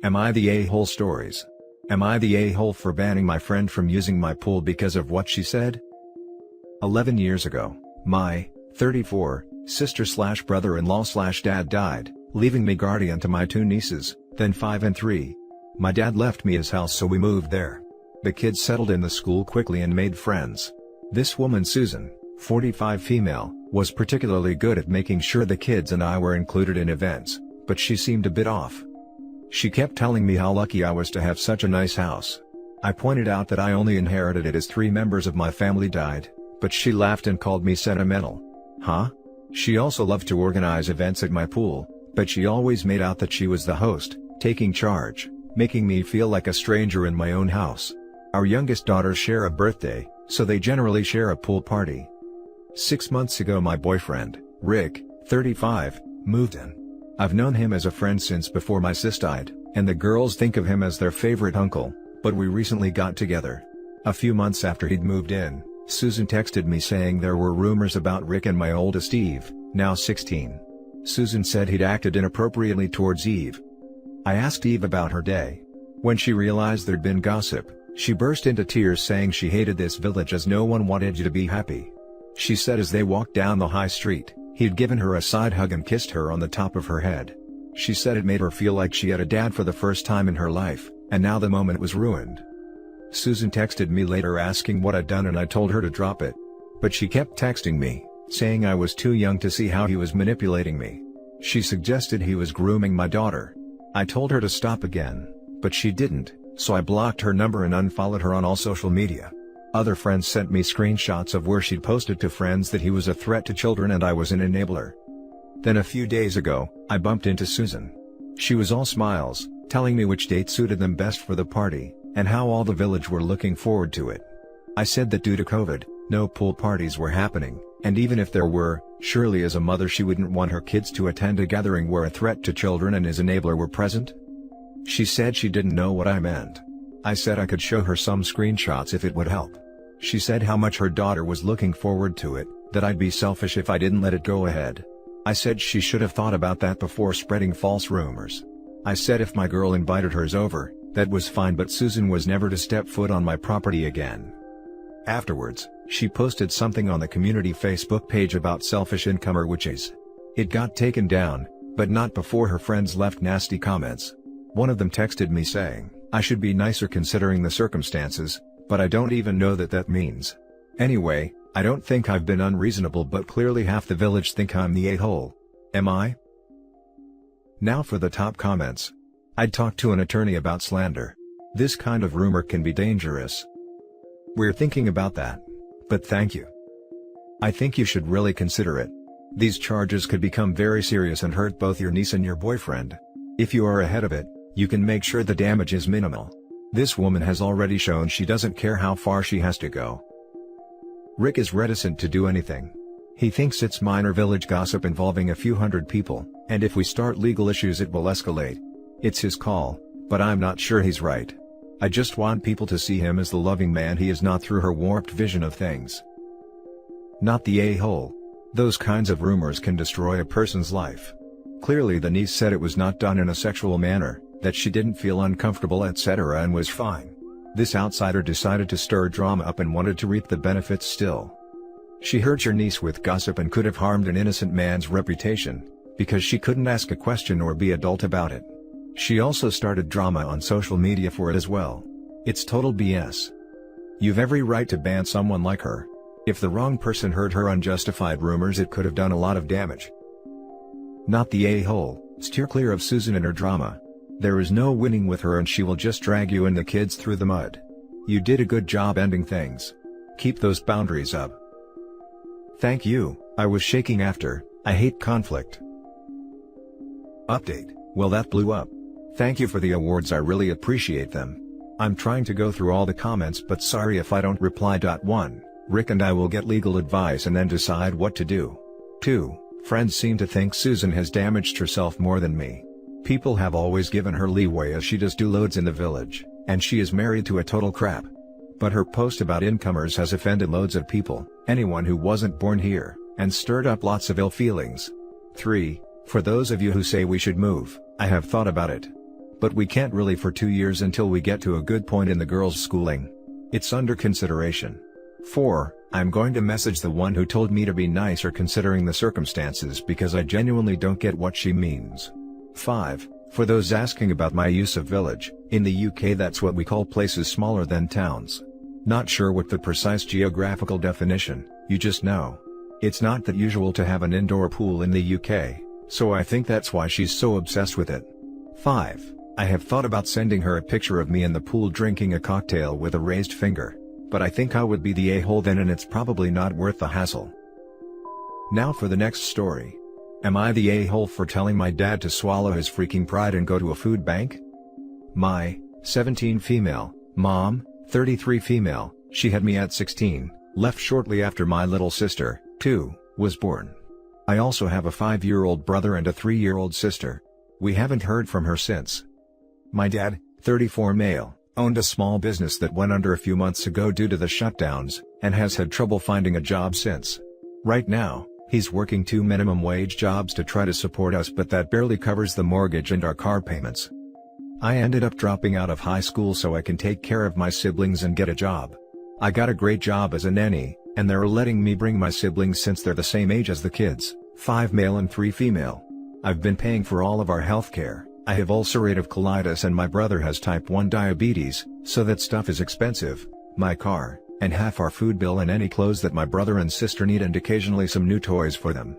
Am I the a-hole stories? Am I the a-hole for banning my friend from using my pool because of what she said? 11 years ago, my 34 sister/brother-in-law/dad died, leaving me guardian to my 2 nieces, then 5 and 3. My dad left me his house, so we moved there. The kids settled in the school quickly and made friends. This woman, Susan, 45 female, was particularly good at making sure the kids and I were included in events, but she seemed a bit off. She kept telling me how lucky I was to have such a nice house. I pointed out that I only inherited it as 3 members of my family died, but she laughed and called me sentimental. Huh? She also loved to organize events at my pool, but she always made out that she was the host, taking charge, making me feel like a stranger in my own house. Our youngest daughters share a birthday, so they generally share a pool party. 6 months ago my boyfriend, Rick, 35, moved in. I've known him as a friend since before my sis died, and the girls think of him as their favorite uncle, but we recently got together. A few months after he'd moved in, Susan texted me saying there were rumors about Rick and my oldest Eve, now 16. Susan said he'd acted inappropriately towards Eve. I asked Eve about her day. When she realized there'd been gossip, she burst into tears saying she hated this village as no one wanted you to be happy. She said as they walked down the high street, he'd given her a side hug and kissed her on the top of her head. She said it made her feel like she had a dad for the first time in her life, and now the moment was ruined. Susan texted me later asking what I'd done, and I told her to drop it. But she kept texting me, saying I was too young to see how he was manipulating me. She suggested he was grooming my daughter. I told her to stop again, but she didn't, so I blocked her number and unfollowed her on all social media. Other friends sent me screenshots of where she'd posted to friends that he was a threat to children and I was an enabler. Then a few days ago, I bumped into Susan. She was all smiles, telling me which date suited them best for the party, and how all the village were looking forward to it. I said that due to COVID, no pool parties were happening, and even if there were, surely as a mother she wouldn't want her kids to attend a gathering where a threat to children and his enabler were present. She said she didn't know what I meant. I said I could show her some screenshots if it would help. She said how much her daughter was looking forward to it, that I'd be selfish if I didn't let it go ahead. I said she should have thought about that before spreading false rumors. I said if my girl invited hers over, that was fine, but Susan was never to step foot on my property again. Afterwards, she posted something on the community Facebook page about selfish incomer witches. It got taken down, but not before her friends left nasty comments. One of them texted me saying, I should be nicer considering the circumstances, but I don't even know what that means. Anyway, I don't think I've been unreasonable, but clearly half the village think I'm the a-hole. Am I? Now for the top comments. I'd talk to an attorney about slander. This kind of rumor can be dangerous. We're thinking about that. But thank you. I think you should really consider it. These charges could become very serious and hurt both your niece and your boyfriend. If you are ahead of it, you can make sure the damage is minimal. This woman has already shown she doesn't care how far she has to go. Rick is reticent to do anything. He thinks it's minor village gossip involving a few hundred people, and if we start legal issues it will escalate. It's his call, but I'm not sure he's right. I just want people to see him as the loving man he is, not through her warped vision of things. Not the a-hole. Those kinds of rumors can destroy a person's life. Clearly the niece said it was not done in a sexual manner, that she didn't feel uncomfortable, etc., and was fine. This outsider decided to stir drama up and wanted to reap the benefits still. She hurt your niece with gossip and could have harmed an innocent man's reputation, because she couldn't ask a question or be adult about it. She also started drama on social media for it as well. It's total BS. You've every right to ban someone like her. If the wrong person heard her unjustified rumors, it could have done a lot of damage. Not the a-hole. Steer clear of Susan and her drama. There is no winning with her and she will just drag you and the kids through the mud. You did a good job ending things. Keep those boundaries up. Thank you. I was shaking after. I hate conflict. Update. Well, that blew up. Thank you for the awards, I really appreciate them. I'm trying to go through all the comments, but sorry if I don't reply. 1. Rick and I will get legal advice and then decide what to do. 2. Friends seem to think Susan has damaged herself more than me. People have always given her leeway as she does do loads in the village, and she is married to a total crap. But her post about incomers has offended loads of people, anyone who wasn't born here, and stirred up lots of ill feelings. 3. For those of you who say we should move, I have thought about it. But we can't really for 2 years until we get to a good point in the girl's schooling. It's under consideration. 4. I'm going to message the one who told me to be nicer considering the circumstances because I genuinely don't get what she means. 5. For those asking about my use of village, in the UK that's what we call places smaller than towns. Not sure what the precise geographical definition, you just know. It's not that usual to have an indoor pool in the UK, so I think that's why she's so obsessed with it. 5. I have thought about sending her a picture of me in the pool drinking a cocktail with a raised finger, but I think I would be the a-hole then and it's probably not worth the hassle. Now for the next story. Am I the a-hole for telling my dad to swallow his freaking pride and go to a food bank? My 17 female mom, 33 female, she had me at 16, left shortly after my little sister, 2, was born. I also have a 5-year-old brother and a 3-year-old sister. We haven't heard from her since. My dad, 34 male, owned a small business that went under a few months ago due to the shutdowns, and has had trouble finding a job since. Right now, he's working 2 minimum wage jobs to try to support us, but that barely covers the mortgage and our car payments. I ended up dropping out of high school so I can take care of my siblings and get a job. I got a great job as a nanny, and they're letting me bring my siblings since they're the same age as the kids, 5 male and 3 female. I've been paying for all of our healthcare. I have ulcerative colitis and my brother has type 1 diabetes, so that stuff is expensive, my car, and half our food bill and any clothes that my brother and sister need and occasionally some new toys for them.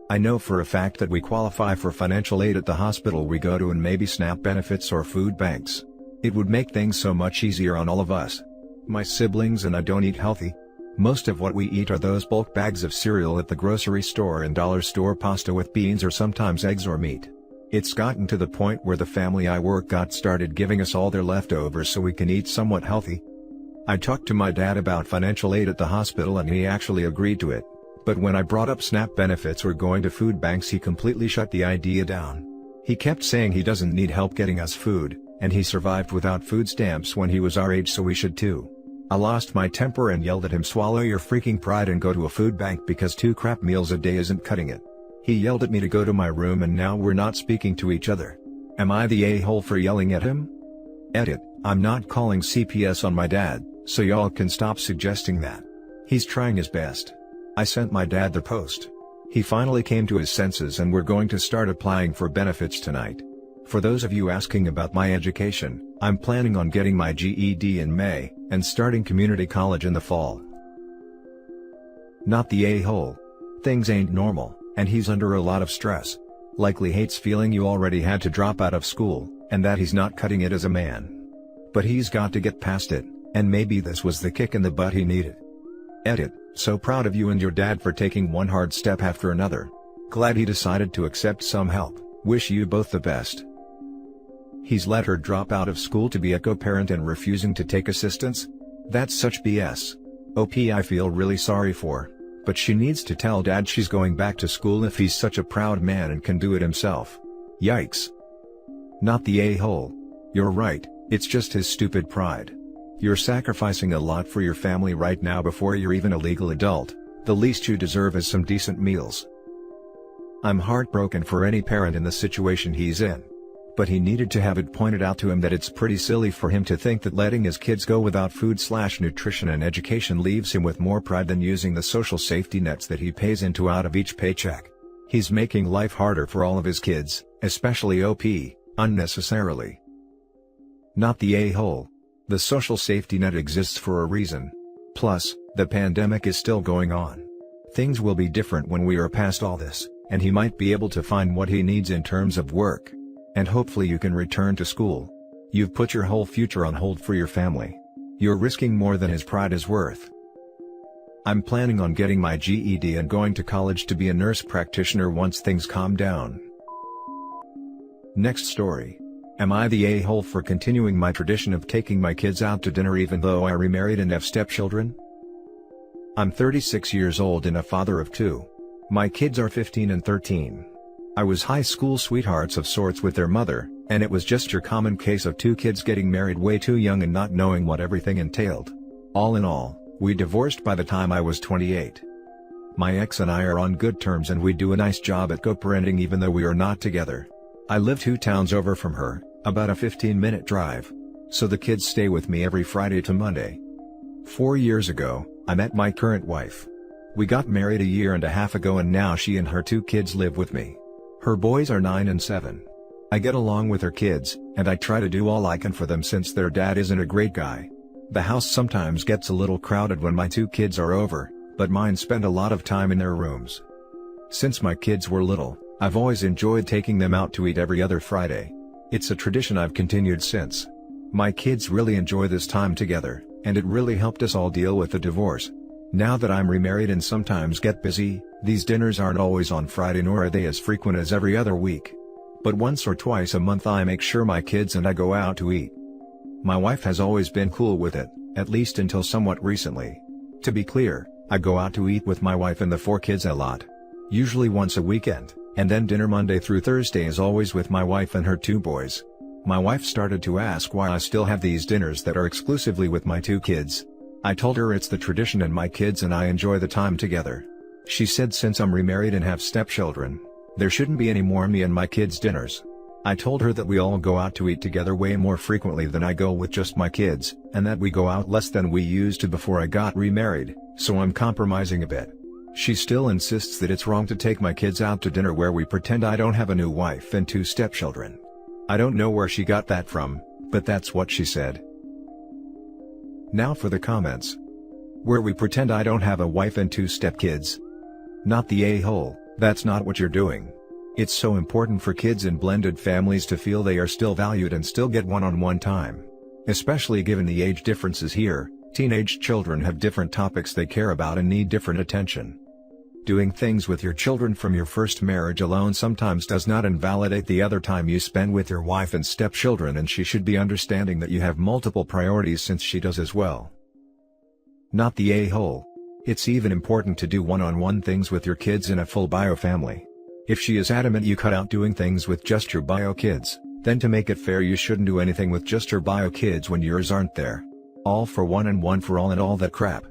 I know for a fact that we qualify for financial aid at the hospital we go to and maybe SNAP benefits or food banks. It would make things so much easier on all of us. My siblings and I don't eat healthy. Most of what we eat are those bulk bags of cereal at the grocery store and dollar store pasta with beans or sometimes eggs or meat. It's gotten to the point where the family I work got started giving us all their leftovers so we can eat somewhat healthy. I talked to my dad about financial aid at the hospital and he actually agreed to it, but when I brought up SNAP benefits or going to food banks he completely shut the idea down. He kept saying he doesn't need help getting us food, and he survived without food stamps when he was our age so we should too. I lost my temper and yelled at him, swallow your freaking pride and go to a food bank because 2 crap meals a day isn't cutting it. He yelled at me to go to my room and now we're not speaking to each other. Am I the a-hole for yelling at him? Edit, I'm not calling CPS on my dad, so y'all can stop suggesting that. He's trying his best. I sent my dad the post. He finally came to his senses and we're going to start applying for benefits tonight. For those of you asking about my education, I'm planning on getting my GED in May, and starting community college in the fall. Not the a-hole. Things ain't normal, and he's under a lot of stress. Likely hates feeling you already had to drop out of school, and that he's not cutting it as a man. But he's got to get past it, and maybe this was the kick in the butt he needed. Edit, so proud of you and your dad for taking one hard step after another. Glad he decided to accept some help, wish you both the best. He's let her drop out of school to be a co-parent and refusing to take assistance? That's such BS. OP I feel really sorry for, but she needs to tell dad she's going back to school if he's such a proud man and can do it himself. Yikes. Not the a-hole. You're right, it's just his stupid pride. You're sacrificing a lot for your family right now before you're even a legal adult. The least you deserve is some decent meals. I'm heartbroken for any parent in the situation he's in. But he needed to have it pointed out to him that it's pretty silly for him to think that letting his kids go without food/nutrition and education leaves him with more pride than using the social safety nets that he pays into out of each paycheck. He's making life harder for all of his kids, especially OP, unnecessarily. Not the a-hole. The social safety net exists for a reason. Plus, the pandemic is still going on. Things will be different when we are past all this, and he might be able to find what he needs in terms of work. And hopefully you can return to school. You've put your whole future on hold for your family. You're risking more than his pride is worth. I'm planning on getting my GED and going to college to be a nurse practitioner once things calm down. Next story. Am I the a-hole for continuing my tradition of taking my kids out to dinner even though I remarried and have stepchildren? I'm 36 years old and a father of 2. My kids are 15 and 13. I was high school sweethearts of sorts with their mother, and it was just your common case of 2 kids getting married way too young and not knowing what everything entailed. All in all, we divorced by the time I was 28. My ex and I are on good terms and we do a nice job at co-parenting even though we are not together. I live 2 towns over from her, About a 15-minute drive. So the kids stay with me every Friday to Monday. 4 years ago, I met my current wife. We got married a year and a half ago and now she and her 2 kids live with me. Her boys are 9 and 7. I get along with her kids, and I try to do all I can for them since their dad isn't a great guy. The house sometimes gets a little crowded when my 2 kids are over, but mine spend a lot of time in their rooms. Since my kids were little, I've always enjoyed taking them out to eat every other Friday. It's a tradition I've continued since. My kids really enjoy this time together, and it really helped us all deal with the divorce. Now that I'm remarried and sometimes get busy, these dinners aren't always on Friday nor are they as frequent as every other week. But once or twice a month I make sure my kids and I go out to eat. My wife has always been cool with it, at least until somewhat recently. To be clear, I go out to eat with my wife and the 4 kids a lot. Usually once a weekend, and then dinner Monday through Thursday is always with my wife and her 2 boys. My wife started to ask why I still have these dinners that are exclusively with my 2 kids. I told her it's the tradition and my kids and I enjoy the time together. She said since I'm remarried and have stepchildren, there shouldn't be any more me and my kids' dinners. I told her that we all go out to eat together way more frequently than I go with just my kids, and that we go out less than we used to before I got remarried, so I'm compromising a bit. She still insists that it's wrong to take my kids out to dinner where we pretend I don't have a new wife and 2 stepchildren. I don't know where she got that from, but that's what she said. Now for the comments. Where we pretend I don't have a wife and 2 stepkids. Not the a-hole, that's not what you're doing. It's so important for kids in blended families to feel they are still valued and still get one-on-one time. Especially given the age differences here, teenage children have different topics they care about and need different attention. Doing things with your children from your first marriage alone sometimes does not invalidate the other time you spend with your wife and stepchildren, and she should be understanding that you have multiple priorities since she does as well. Not the a-hole. It's even important to do one-on-one things with your kids in a full bio family. If she is adamant you cut out doing things with just your bio kids, then to make it fair you shouldn't do anything with just your bio kids when yours aren't there. All for one and one for all and all that crap.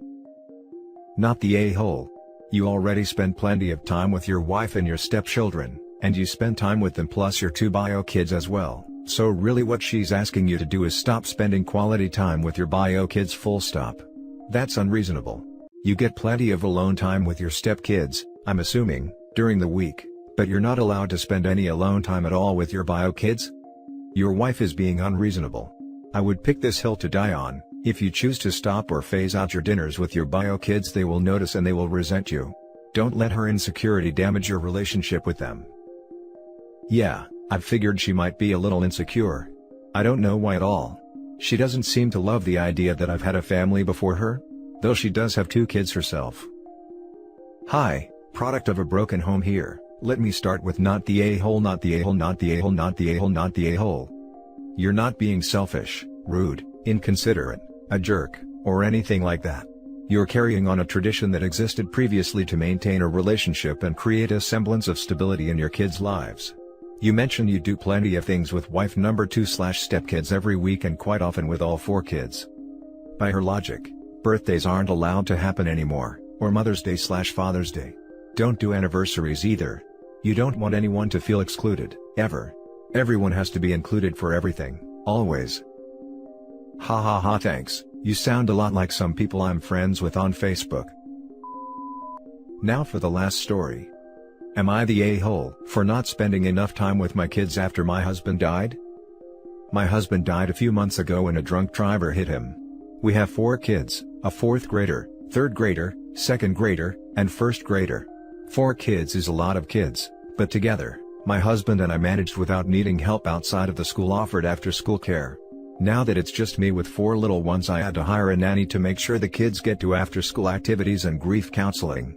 Not the a-hole. You already spend plenty of time with your wife and your stepchildren, and you spend time with them plus your 2 bio kids as well, so really what she's asking you to do is stop spending quality time with your bio kids full stop. That's unreasonable. You get plenty of alone time with your stepkids, I'm assuming, during the week, but you're not allowed to spend any alone time at all with your bio kids? Your wife is being unreasonable. I would pick this hill to die on. If you choose to stop or phase out your dinners with your bio kids, they will notice and they will resent you. Don't let her insecurity damage your relationship with them. Yeah, I've figured she might be a little insecure. I don't know why at all. She doesn't seem to love the idea that I've had a family before her, though she does have 2 kids herself. Hi, product of a broken home here. Let me start with not the a-hole, not the a-hole, not the a-hole, not the a-hole, not the a-hole. You're not being selfish, rude, inconsiderate, a jerk, or anything like that. You're carrying on a tradition that existed previously to maintain a relationship and create a semblance of stability in your kids' lives. You mentioned you do plenty of things with wife number 2/stepkids every week and quite often with all 4 kids. By her logic, birthdays aren't allowed to happen anymore, or Mother's Day/Father's Day. Don't do anniversaries either. You don't want anyone to feel excluded, ever. Everyone has to be included for everything, always. Ha ha ha, thanks, you sound a lot like some people I'm friends with on Facebook. Now for the last story. Am I the a-hole for not spending enough time with my kids after my husband died? My husband died a few months ago when a drunk driver hit him. We have 4 kids, a 4th grader, 3rd grader, 2nd grader, and 1st grader. 4 kids is a lot of kids, but together, my husband and I managed without needing help outside of the school offered after-school care. Now that it's just me with 4 little ones, I had to hire a nanny to make sure the kids get to after-school activities and grief counseling.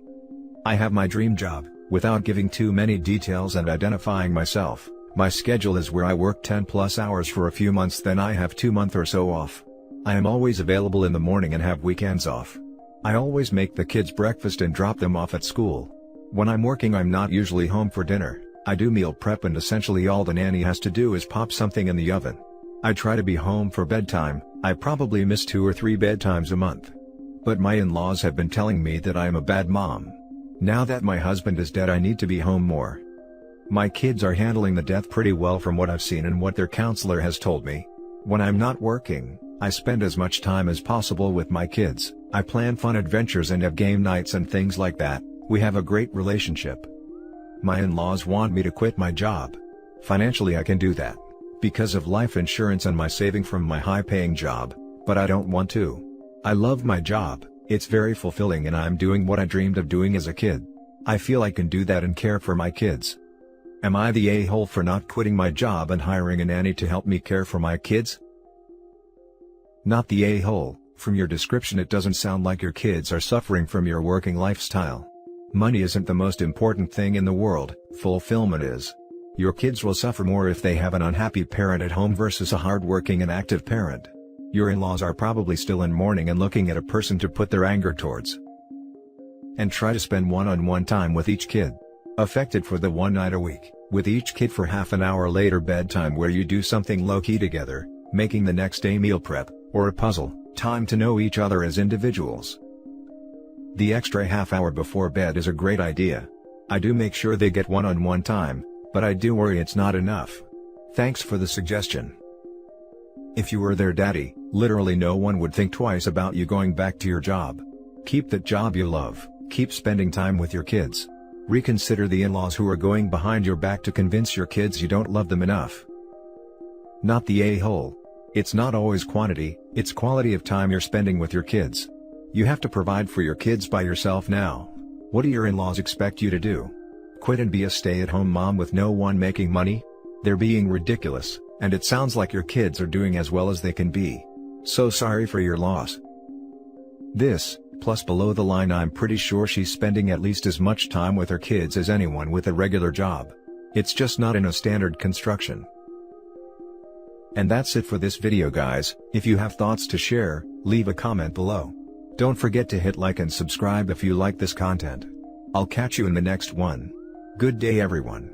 I have my dream job. Without giving too many details and identifying myself, my schedule is where I work 10+ hours for a few months, then I have 2 months or so off. I am always available in the morning and have weekends off. I always make the kids breakfast and drop them off at school. When I'm working, I'm not usually home for dinner. I do meal prep and essentially all the nanny has to do is pop something in the oven. I try to be home for bedtime. I probably miss 2 or 3 bedtimes a month. But my in-laws have been telling me that I am a bad mom. Now that my husband is dead, I need to be home more. My kids are handling the death pretty well from what I've seen and what their counselor has told me. When I'm not working, I spend as much time as possible with my kids. I plan fun adventures and have game nights and things like that. We have a great relationship. My in-laws want me to quit my job. Financially I can do that, because of life insurance and my saving from my high-paying job, but I don't want to. I love my job, it's very fulfilling and I'm doing what I dreamed of doing as a kid. I feel I can do that and care for my kids. Am I the a-hole for not quitting my job and hiring a nanny to help me care for my kids? Not the a-hole. From your description it doesn't sound like your kids are suffering from your working lifestyle. Money isn't the most important thing in the world, fulfillment is. Your kids will suffer more if they have an unhappy parent at home versus a hardworking and active parent. Your in-laws are probably still in mourning and looking at a person to put their anger towards. And try to spend one-on-one time with each kid. Affected for the one night a week, with each kid for half an hour later bedtime where you do something low-key together, making the next day meal prep, or a puzzle. Time to know each other as individuals. The extra half hour before bed is a great idea. I do make sure they get one-on-one time, but I do worry it's not enough. Thanks for the suggestion. If you were their daddy, literally no one would think twice about you going back to your job. Keep that job you love, keep spending time with your kids. Reconsider the in-laws who are going behind your back to convince your kids you don't love them enough. Not the a-hole. It's not always quantity, it's quality of time you're spending with your kids. You have to provide for your kids by yourself now. What do your in-laws expect you to do? Quit and be a stay-at-home mom with no one making money? They're being ridiculous, and it sounds like your kids are doing as well as they can be. So sorry for your loss. This, plus below the line I'm pretty sure she's spending at least as much time with her kids as anyone with a regular job. It's just not in a standard construction. And that's it for this video guys. If you have thoughts to share, leave a comment below. Don't forget to hit like and subscribe if you like this content. I'll catch you in the next one. Good day everyone.